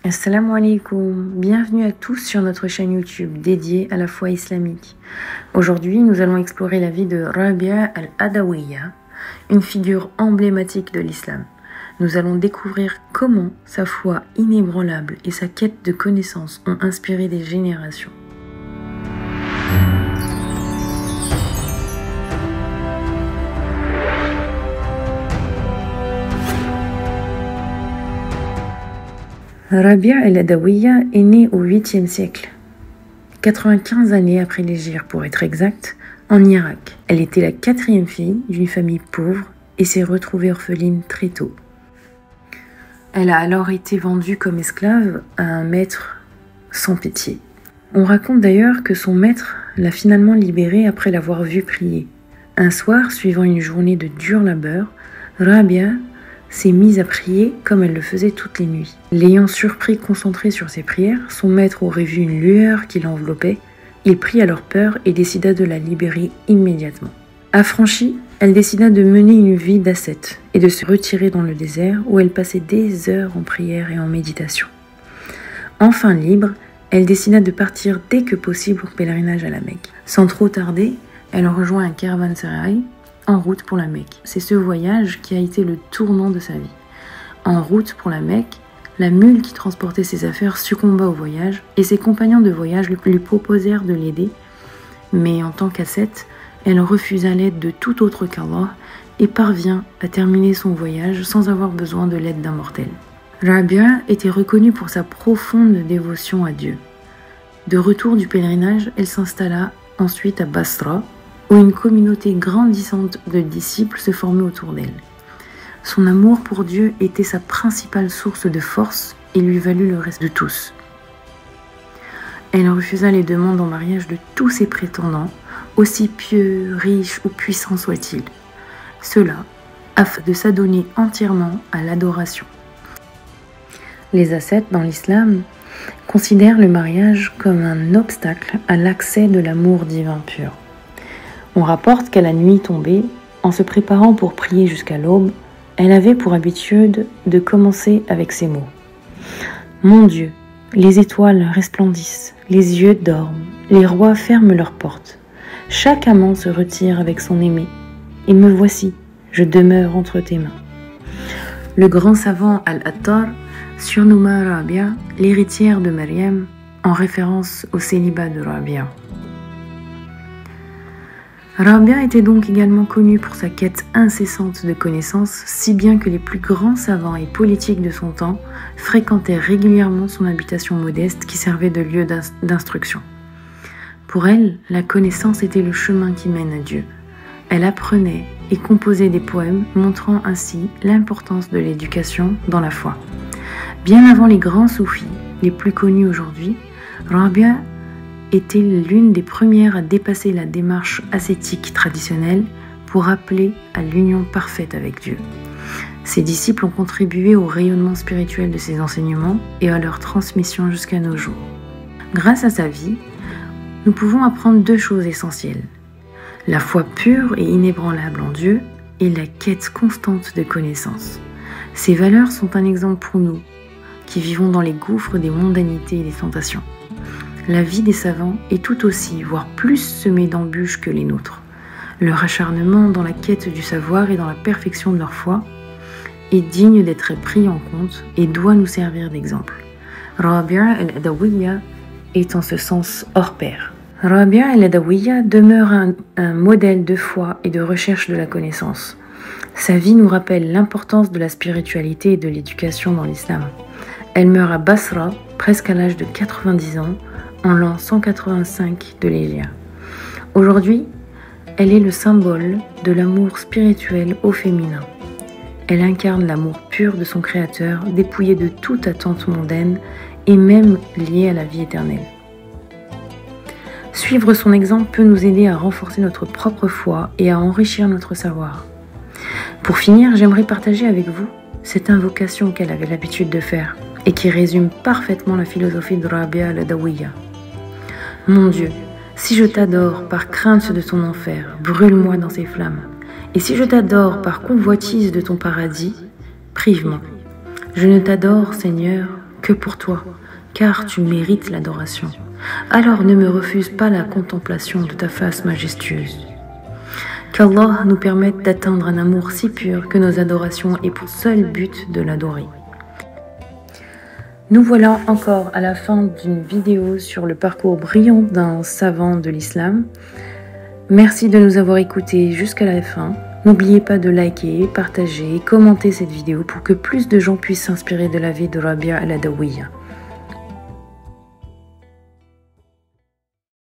Assalamu alaikum, bienvenue à tous sur notre chaîne YouTube dédiée à la foi islamique. Aujourd'hui, nous allons explorer la vie de Rabia al-Adawiyya, une figure emblématique de l'islam. Nous allons découvrir comment sa foi inébranlable et sa quête de connaissances ont inspiré des générations. Rabia al-Adawiyya est née au 8e siècle, 95 années après l'hégire pour être exact, en Irak. Elle était la 4e fille d'une famille pauvre et s'est retrouvée orpheline très tôt. Elle a alors été vendue comme esclave à un maître sans pitié. On raconte d'ailleurs que son maître l'a finalement libérée après l'avoir vue prier. Un soir, suivant une journée de dur labeur, Rabia s'est mise à prier comme elle le faisait toutes les nuits. L'ayant surpris concentré sur ses prières, son maître aurait vu une lueur qui l'enveloppait. Il prit alors peur et décida de la libérer immédiatement. Affranchie, elle décida de mener une vie d'ascète et de se retirer dans le désert où elle passait des heures en prière et en méditation. Enfin libre, elle décida de partir dès que possible au pèlerinage à la Mecque. Sans trop tarder, elle rejoint un caravansérail en route pour la Mecque. C'est ce voyage qui a été le tournant de sa vie. En route pour la Mecque, la mule qui transportait ses affaires succomba au voyage et ses compagnons de voyage lui proposèrent de l'aider, mais en tant qu'ascète, elle refusa l'aide de tout autre qu'Allah et parvient à terminer son voyage sans avoir besoin de l'aide d'un mortel. Rabia était reconnue pour sa profonde dévotion à Dieu. De retour du pèlerinage, elle s'installa ensuite à Basra, où une communauté grandissante de disciples se formait autour d'elle. Son amour pour Dieu était sa principale source de force et lui valut le reste de tous. Elle refusa les demandes en mariage de tous ses prétendants, aussi pieux, riches ou puissants soient-ils. Cela afin de s'adonner entièrement à l'adoration. Les ascètes dans l'islam considèrent le mariage comme un obstacle à l'accès de l'amour divin pur. On rapporte qu'à la nuit tombée, en se préparant pour prier jusqu'à l'aube, elle avait pour habitude de commencer avec ces mots. « Mon Dieu, les étoiles resplendissent, les yeux dorment, les rois ferment leurs portes. Chaque amant se retire avec son aimé, et me voici, je demeure entre tes mains. » Le grand savant Al-Attar surnomma Rabia l'héritière de Maryam en référence au célibat de Rabia. Rabia était donc également connue pour sa quête incessante de connaissances, si bien que les plus grands savants et politiques de son temps fréquentaient régulièrement son habitation modeste qui servait de lieu d'instruction. Pour elle, la connaissance était le chemin qui mène à Dieu. Elle apprenait et composait des poèmes montrant ainsi l'importance de l'éducation dans la foi. Bien avant les grands soufis, les plus connus aujourd'hui, Rabia était l'une des premières à dépasser la démarche ascétique traditionnelle pour appeler à l'union parfaite avec Dieu. Ses disciples ont contribué au rayonnement spirituel de ses enseignements et à leur transmission jusqu'à nos jours. Grâce à sa vie, nous pouvons apprendre deux choses essentielles: la foi pure et inébranlable en Dieu et la quête constante de connaissances. Ces valeurs sont un exemple pour nous, qui vivons dans les gouffres des mondanités et des tentations. La vie des savants est tout aussi, voire plus semée d'embûches que les nôtres. Leur acharnement dans la quête du savoir et dans la perfection de leur foi est digne d'être pris en compte et doit nous servir d'exemple. Rabia al-Adawiyya est en ce sens hors pair. Rabia al-Adawiyya demeure un modèle de foi et de recherche de la connaissance. Sa vie nous rappelle l'importance de la spiritualité et de l'éducation dans l'islam. Elle meurt à Basra, presque à l'âge de 90 ans, en l'an 185 de l'Hégire. Aujourd'hui, elle est le symbole de l'amour spirituel au féminin. Elle incarne l'amour pur de son Créateur, dépouillé de toute attente mondaine et même lié à la vie éternelle. Suivre son exemple peut nous aider à renforcer notre propre foi et à enrichir notre savoir. Pour finir, j'aimerais partager avec vous cette invocation qu'elle avait l'habitude de faire et qui résume parfaitement la philosophie de Rabia al-Adawiyya. Mon Dieu, si je t'adore par crainte de ton enfer, brûle-moi dans ces flammes. Et si je t'adore par convoitise de ton paradis, prive-moi. Je ne t'adore, Seigneur, que pour toi, car tu mérites l'adoration. Alors ne me refuse pas la contemplation de ta face majestueuse. Qu'Allah nous permette d'atteindre un amour si pur que nos adorations aient pour seul but de l'adorer. Nous voilà encore à la fin d'une vidéo sur le parcours brillant d'un savant de l'islam. Merci de nous avoir écoutés jusqu'à la fin. N'oubliez pas de liker, partager et commenter cette vidéo pour que plus de gens puissent s'inspirer de la vie de Rabia al-Adawiyya.